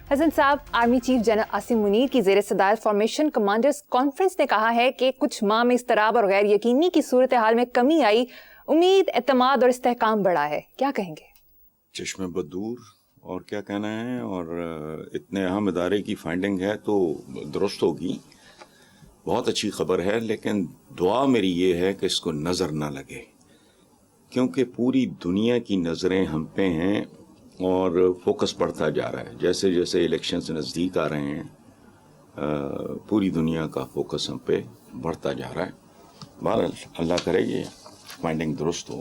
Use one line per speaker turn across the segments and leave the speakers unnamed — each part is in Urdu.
حسن صاحب، army chief general Asim Munir کی زیر صدارت فارمیشن کمانڈرز کانفرنس نے کہا ہے کہ کچھ ماہ میں اضطراب اور غیر یقینی کی صورتحال میں کمی آئی، امید، اعتماد اور استحکام بڑھا ہے. کیا کہیں گے؟
چشم بدور اور کیا کہنا ہے، اور اتنے اہم ادارے کی فائنڈنگ ہے تو درست ہوگی، بہت اچھی خبر ہے، لیکن دعا میری یہ ہے کہ اس کو نظر نہ لگے، کیونکہ پوری دنیا کی نظریں ہم پہ ہیں اور فوکس بڑھتا جا رہا ہے. جیسے جیسے الیکشنز نزدیک آ رہے ہیں پوری دنیا کا فوکس ہم پہ بڑھتا جا رہا ہے. بہرحال اللہ کرے یہ فائنڈنگ درست ہو.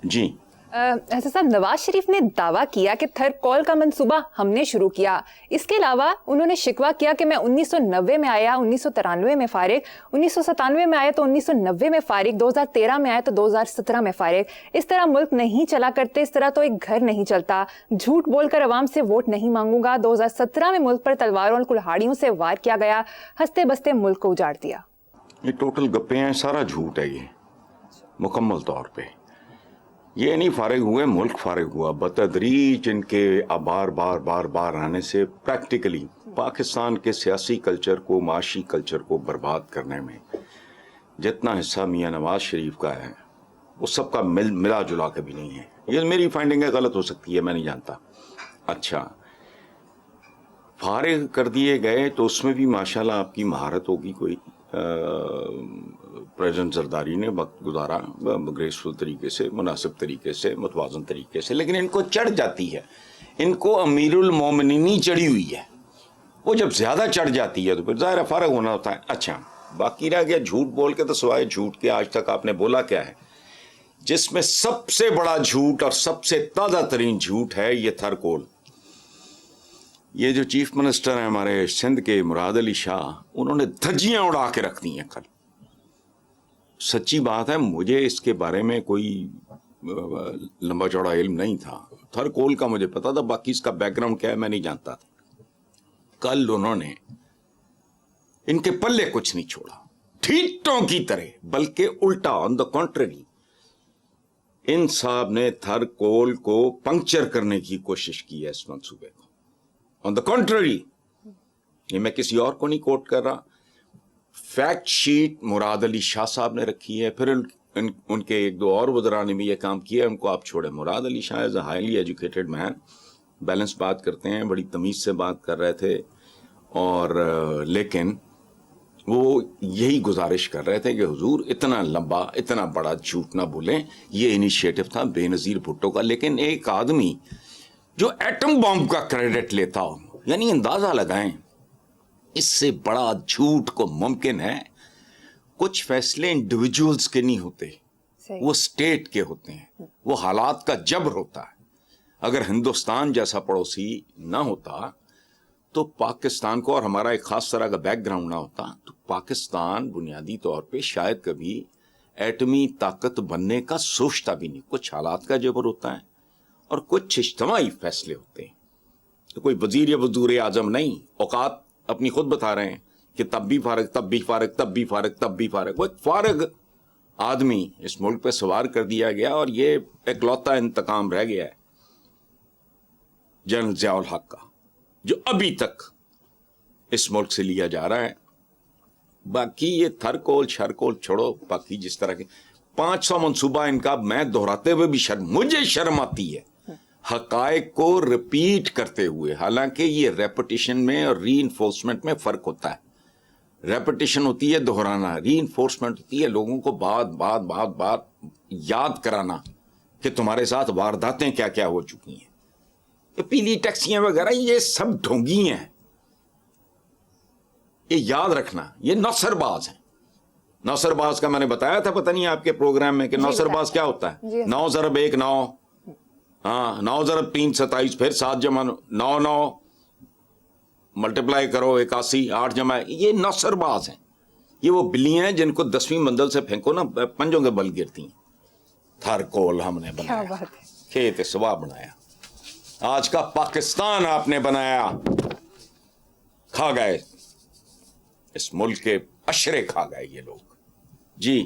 جی
حسن صاحب، نواز شریف نے دعویٰ کیا کہ تھر کول کا منصوبہ ہم نے شروع کیا. اس کے علاوہ انہوں نے شکوہ کیا کہ میں 1990 میں آیا، 1993 میں فارغ، 1997 میں آیا تو 1990 میں فارغ، 2013 میں آیا تو 2017 میں فارغ. اس طرح ملک نہیں چلا کرتے، اس طرح تو ایک گھر نہیں چلتا. جھوٹ بول کر عوام سے ووٹ نہیں مانگوں گا. 2017 میں ملک پر تلواروں اور کلہاڑیوں سے وار کیا گیا، ہنستے بستے ملک کو اجاڑ دیا.
یہ ٹوٹل گپے ہیں، سارا جھوٹ ہے یہ مکمل طور پہ. یہ نہیں فارغ ہوئے، ملک فارغ ہوا. بتدریج ان کے بار بار بار بار آنے سے پریکٹیکلی پاکستان کے سیاسی کلچر کو، معاشی کلچر کو برباد کرنے میں جتنا حصہ میاں نواز شریف کا ہے وہ سب کا ملا جلا کے بھی نہیں ہے. یہ میری فائنڈنگ ہے، غلط ہو سکتی ہے، میں نہیں جانتا. اچھا، فارغ کر دیے گئے تو اس میں بھی ماشاءاللہ آپ کی مہارت ہوگی کوئی. پریزیڈنٹ زرداری نے وقت گزارا گریسفل طریقے سے، مناسب طریقے سے، متوازن طریقے سے، لیکن ان کو چڑھ جاتی ہے، ان کو امیر المومنینی چڑھی ہوئی ہے. وہ جب زیادہ چڑھ جاتی ہے تو پھر ظاہر فارغ ہونا ہوتا ہے. اچھا، باقی رہ گیا جھوٹ بول کے. تو سوائے جھوٹ کے آج تک آپ نے بولا کیا ہے؟ جس میں سب سے بڑا جھوٹ اور سب سے تازہ ترین جھوٹ ہے یہ تھر کول. یہ جو چیف منسٹر ہیں ہمارے سندھ کے مراد علی شاہ، انہوں نے دھجیاں اڑا کے رکھ دی ہیں کل. سچی بات ہے، مجھے اس کے بارے میں کوئی لمبا چوڑا علم نہیں تھا. تھر کول کا مجھے پتا تھا، باقی اس کا بیک گراؤنڈ کیا ہے میں نہیں جانتا تھا. کل انہوں نے ان کے پلے کچھ نہیں چھوڑا ٹھیٹوں کی طرح، بلکہ الٹا آن دا کنٹری ان صاحب نے تھر کول کو پنکچر کرنے کی کوشش کی ہے اس منصوبے کو. آن دا کنٹری، یہ میں کسی اور کو نہیں کوٹ کر رہا، فیکٹ شیٹ مراد علی شاہ صاحب نے رکھی ہے. پھر ان کے ایک دو اور وزراء نے بھی یہ کام کیا. ان کو آپ چھوڑیں. Murad Ali Shah is a highly educated man, balance بات کرتے ہیں، بڑی تمیز سے بات کر رہے تھے، اور لیکن وہ یہی گزارش کر رہے تھے کہ حضور اتنا لمبا اتنا بڑا جھوٹ نہ بولیں. یہ انیشیٹو تھا بے نظیر بھٹو کا. لیکن ایک آدمی جو ایٹم بام کا کریڈٹ لیتا ہو، یعنی اندازہ لگائیں اس سے بڑا جھوٹ کو ممکن ہے. کچھ فیصلے انڈیویجولز کے نہیں ہوتے، وہ اسٹیٹ کے ہوتے ہیں، وہ حالات کا جبر ہوتا ہے. اگر ہندوستان جیسا پڑوسی نہ ہوتا تو پاکستان کو، اور ہمارا ایک خاص طرح کا بیک گراؤنڈ نہ ہوتا، تو پاکستان بنیادی طور پہ شاید کبھی ایٹمی طاقت بننے کا سوچتا بھی نہیں. کچھ حالات کا جبر ہوتا ہے اور کچھ اجتماعی فیصلے ہوتے ہیں. تو کوئی وزیر یا وزیر اعظم نہیں، اوقات اپنی خود بتا رہے ہیں کہ تب بھی فارغ، تب بھی فارغ، تب بھی فارغ، تب بھی فارغ. وہ ایک فارغ آدمی اس ملک پہ سوار کر دیا گیا، اور یہ اکلوتا انتقام رہ گیا ہے جنرل ضیاء الحق کا، جو ابھی تک اس ملک سے لیا جا رہا ہے. باقی یہ تھر کول شر کول چھوڑو. باقی جس طرح کے 500 منصوبہ ان کا، میں دہراتے ہوئے بھی مجھے شرم آتی ہے حقائق کو رپیٹ کرتے ہوئے. حالانکہ یہ ریپٹیشن میں اور ری انفورسمنٹ میں فرق ہوتا ہے. ریپٹیشن ہوتی ہے دہرانا، ری انفورسمنٹ ہوتی ہے لوگوں کو بات بات بات بات یاد کرانا کہ تمہارے ساتھ وارداتیں کیا کیا ہو چکی ہیں. یہ پیلی ٹیکسیاں وغیرہ یہ سب ڈھونگی ہیں. یہ یاد رکھنا، یہ نوسر باز ہیں. نوسر باز کا میں نے بتایا تھا، پتہ نہیں آپ کے پروگرام میں، کہ نوسر باز کیا ہوتا ہے. 9 ضرب 1 9، ہاں 9 ضرب 3 27، پھر 7 جمع 9 9 ملٹیپلائی کرو 81، 8 جمع. یہ نوسر باز ہیں. یہ وہ بلیاں ہیں جن کو 10ویں منزل سے پھینکو نا پنجوں کے بل گرتی ہیں. تھر کول ہم نے بنایا، کھیت سوا بنایا. آج کا پاکستان آپ نے بنایا. کھا گئے اس ملک کے عشرے، کھا گئے یہ لوگ. جی